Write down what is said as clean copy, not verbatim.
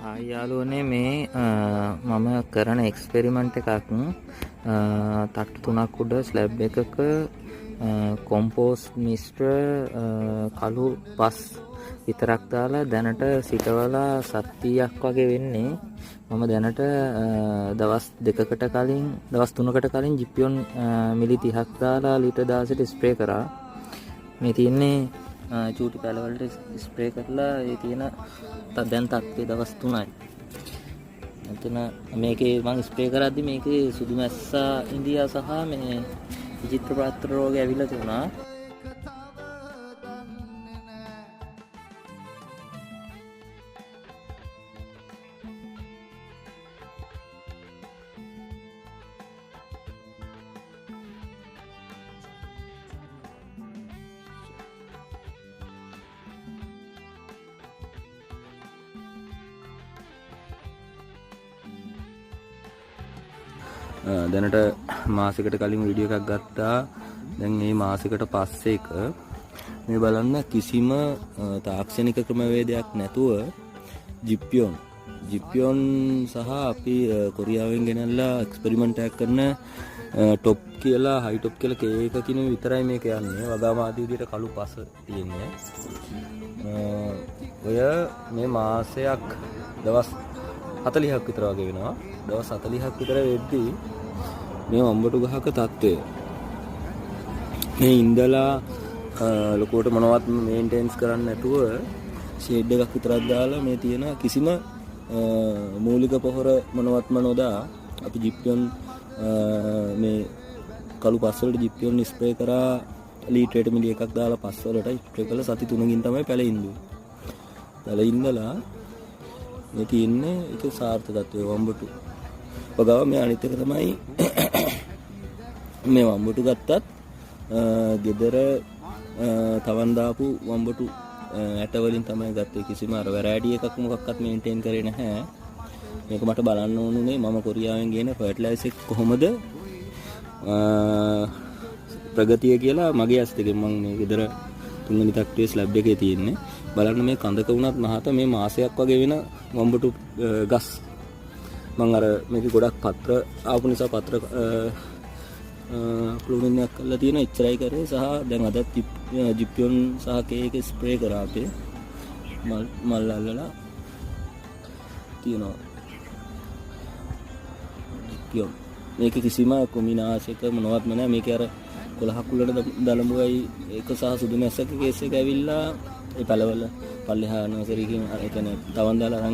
යාළුවනේ මේ මම කරන එක්ස්පෙරිමන්ට් එකක් තට්ටු තුනක් උඩ ස්ලැබ් එකක කොම්පෝස්ට් මිශ්‍ර කළු පස් විතරක් දාලා දැනට සිටවලා සතියක් වගේ වෙන්නේ. මම දැනට දවස් 2කට කලින් දවස් 3කට කලින් ජිපියොන් මිලි 30ක් දාලා ලීටර් 16ට ස්ප්‍රේ කරා. මේ තියෙන්නේ චූටි පැලවලට ස්ප්‍රේ කරලා ඒ තියෙන දැන් තත්ත්වය දවස් 3යි. එතන මේකේ මම ස්ප්‍රේ කරද්දි මේකේ සුදු මැස්සා ඉන්දියා සහ මේ විචිත්‍ර පාත්‍ර රෝගය ඇවිල්ලා තිබුණා. දැනට මාසෙකට කලින් වීඩියෝ එකක් ගත්තා. දැන් මේ මාසෙකට පස්සේ එක මේ බලන්න කිසිම තාක්ෂණික ක්‍රමවේදයක් නැතුව ජිප්පියොන් සහ අපි කොරියාවෙන් ගෙනල්ලා එක්ස්පෙරිමන්ට් එකක් කරන টොප් කියලා හයි টොප් කියලා කේක කිනු විතරයි මේක යන්නේ. වගාම ආදී විදිහට කළු පස තියෙන්නේ. ඔය මේ මාසයක් දවස් 40ක් විතර වගේ වෙනවා. දවස් 40ක් විතර වෙද්දී මේ වම්බටු ගහක තත්ත්වය මේ ඉඳලා ලොකුවට මොනවත් මේන්ටේන්ස් කරන්න නැතුව ෂේඩ් එකක් විතරක් දාලා මේ තියෙන කිසිම මූලික පොහොර මොනවත්ම නොදා අපි ජිප්පියොන් මේ කළු පස් වලට ජිප්පියොන් ස්ප්‍රේ කරා ලීටරයට මිලි එකක් දාලා පස් වලට ස්ප්‍රේ කළා. සති 3කින් තමයි පැලෙන්නේ. පැලෙන්නලා මේ තියෙන්නේ ඒක සාර්ථකත්වයේ වම්බටු. වගාව මේ අනිත් එක තමයි මේ වම්බටු ගත්තත් ගෙදර තවන් දාපු වම්බටු ඇට වලින් තමයි ගත්තේ. කිසිම අර වැරෑටි එකක් මොකක්වත් මේන්ටේන් කරේ නැහැ. මේක මට බලන්න ඕනුනේ මම කොරියාවෙන් ගේන ෆර්ටිලයිසර් එක කොහොමද ප්‍රගතිය කියලා මගේ ඇස් දෙකෙන් මම මේ ගෙදර තුන්වෙනි තට්ටුවේ ස්ලැබ් එකේ තියෙන්නේ. බලන්න මේ කඳක වුණත් මහත මේ මාසයක් වගේ වෙන වම්බටු ගස්. මම අර මේක ගොඩක් පත්‍ර ආපු නිසා පත්‍ර ක්ලෝනින් එකක් කරලා තියෙන ඉච්චරයි කරේ සහ දැන් අද ජිප්පියොන් සහ කේක ස්ප්‍රේ කරා අපේ මල් අල්ලලා තියෙනවා. ජිප්පියොන් මේක කිසිම කොමිනාශක මොනවත්ම නැහැ. මේක අර 11ක් උලට දලඹුවයි ඒක සහ සුදු මැස්සක කේස් එක ඇවිල්ලා ඒ පළවල පල්ලෙහා නර්සරි එකෙන් ඒ කියන්නේ තවන් දාලා අරන්